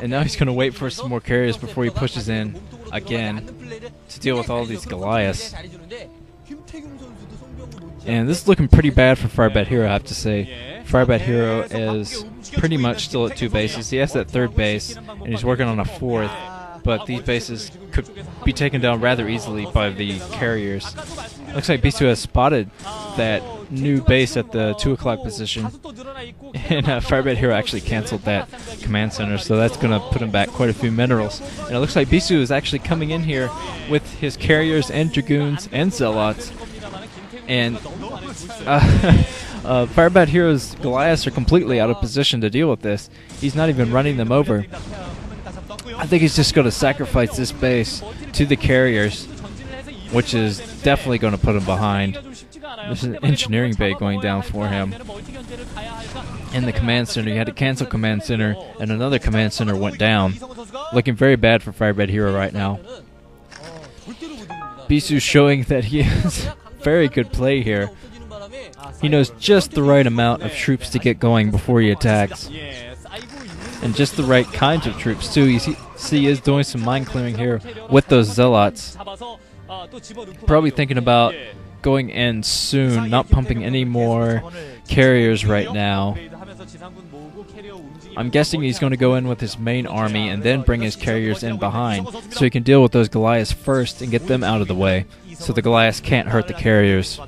And now he's going to wait for some more carriers before he pushes in again to deal with all these Goliaths. And this is looking pretty bad for Firebat Hero, I have to say. Firebat Hero is pretty much still at 2 bases. He has that 3rd base, and he's working on a 4th. But these bases could be taken down rather easily by the carriers. Looks like Bisu has spotted that new base at the 2 o'clock position. And Firebat Hero actually canceled that command center, so that's going to put him back quite a few minerals. And it looks like Bisu is actually coming in here with his carriers and dragoons and zealots. And Firebat Hero's Goliaths are completely out of position to deal with this. He's not even running them over. I think he's just going to sacrifice this base to the carriers, which is definitely going to put him behind. There's an engineering bay going down for him. In the command center, he had to cancel command center, and another command center went down. Looking very bad for Firebat Hero right now. Bisu showing that he is very good play here. He knows just the right amount of troops to get going before he attacks. And just the right kinds of troops too. You see he is doing some mine clearing here with those zealots. Probably thinking about going in soon, not pumping any more carriers right now. I'm guessing he's going to go in with his main army and then bring his carriers in behind, so he can deal with those Goliaths first and get them out of the way, so the Goliaths can't hurt the carriers.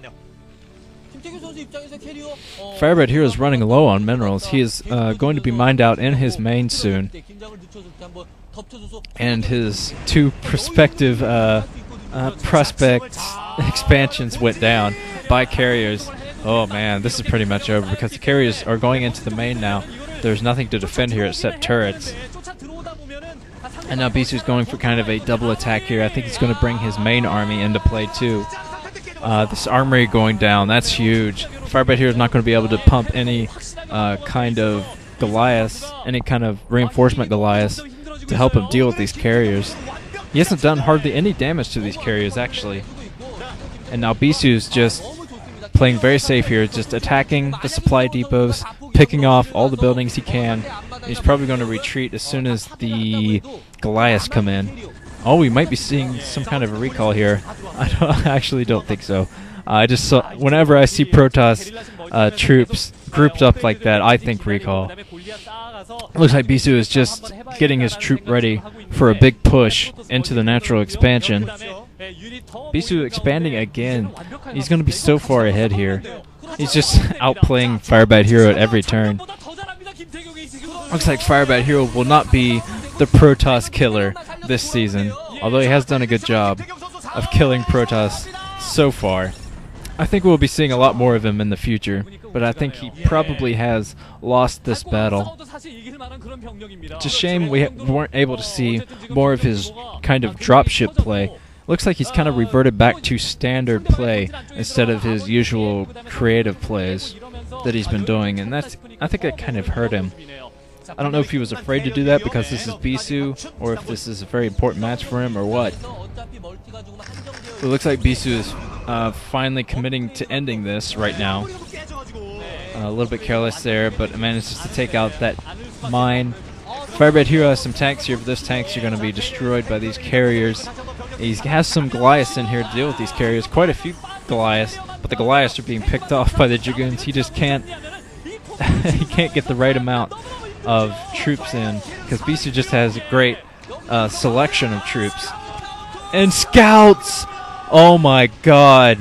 Firebat Hero is running low on minerals. He is going to be mined out in his main soon. And his 2 prospective prospect expansions went down by carriers. Oh man, this is pretty much over because the carriers are going into the main now. There's nothing to defend here except turrets. And now Bisu's going for kind of a double attack here. I think he's going to bring his main army into play too. This armory going down, that's huge. Firebat Hero is not going to be able to pump any kind of Goliaths, any kind of reinforcement Goliaths to help him deal with these carriers. He hasn't done hardly any damage to these carriers, actually. And now Bisu's just playing very safe here, just attacking the supply depots, picking off all the buildings he can. He's probably going to retreat as soon as the Goliaths come in. Oh, we might be seeing some kind of a recall here. I actually don't think so. I just saw, whenever I see Protoss troops grouped up like that, I think recall. Looks like Bisu is just getting his troop ready for a big push into the natural expansion. Bisu expanding again. He's going to be so far ahead here. He's just outplaying Firebat Hero at every turn. Looks like Firebat Hero will not be the Protoss killer this season, although he has done a good job of killing Protoss so far. I think we'll be seeing a lot more of him in the future, but I think he probably has lost this battle. It's a shame we weren't able to see more of his kind of dropship play. Looks like he's kind of reverted back to standard play instead of his usual creative plays that he's been doing, and I think that kind of hurt him. I don't know if he was afraid to do that because this is Bisu, or if this is a very important match for him, or what. It looks like Bisu is finally committing to ending this right now. A little bit careless there, but manages to take out that mine. Firebat Hero has some tanks here, but those tanks are going to be destroyed by these carriers. He has some Goliaths in here to deal with these carriers, quite a few Goliaths, but the Goliaths are being picked off by the Dragoons. He just can't he can't get the right amount of troops in, because Bisu just has a great selection of troops. And scouts! Oh my god.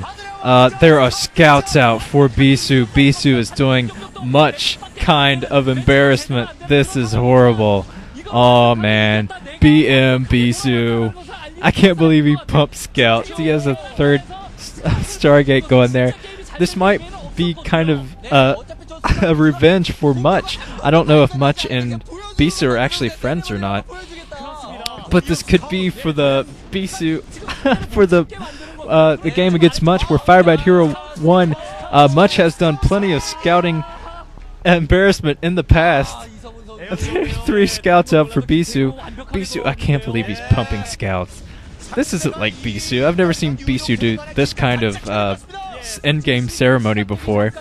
There are scouts out for Bisu. Bisu is doing much kind of embarrassment. This is horrible. Oh man. BM Bisu. I can't believe he pumped scouts. He has a 3rd Stargate going there. This might be kind of a revenge for Much. I don't know if Much and Bisu are actually friends or not, but this could be for the Bisu for the game against Much, where Firebat Hero won. Much has done plenty of scouting embarrassment in the past. 3 scouts out for Bisu. Bisu, I can't believe he's pumping scouts. This isn't like Bisu. I've never seen Bisu do this kind of endgame ceremony before.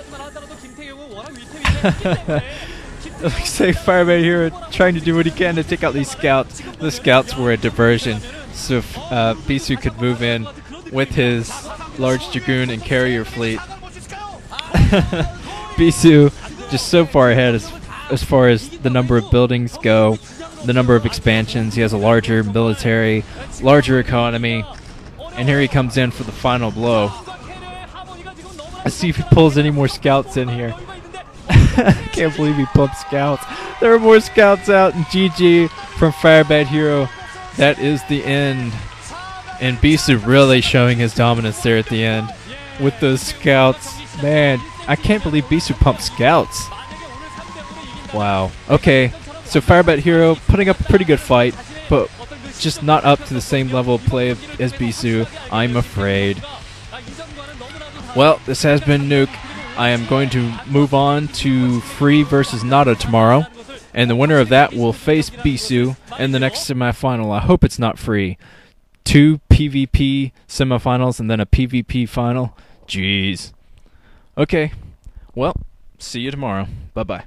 like say Firebat Hero trying to do what he can to take out these scouts. The scouts were a diversion, so Bisu could move in with his large Dragoon and carrier fleet. Bisu just so far ahead as far as the number of buildings go, the number of expansions. He has a larger military, larger economy, and here he comes in for the final blow. Let's see if he pulls any more scouts in here. I can't believe he pumped scouts. There are more scouts out, and GG from Firebat Hero. That is the end. And Bisu really showing his dominance there at the end with those scouts. Man, I can't believe Bisu pumped scouts. Wow. Okay, so Firebat Hero putting up a pretty good fight, but just not up to the same level of play as Bisu, I'm afraid. Well, this has been Nuke. I am going to move on to Free versus Nada tomorrow, and the winner of that will face Bisu in the next semifinal. I hope it's not Free. 2 PvP semifinals and then a PvP final. Jeez. Okay, well, see you tomorrow. Bye-bye.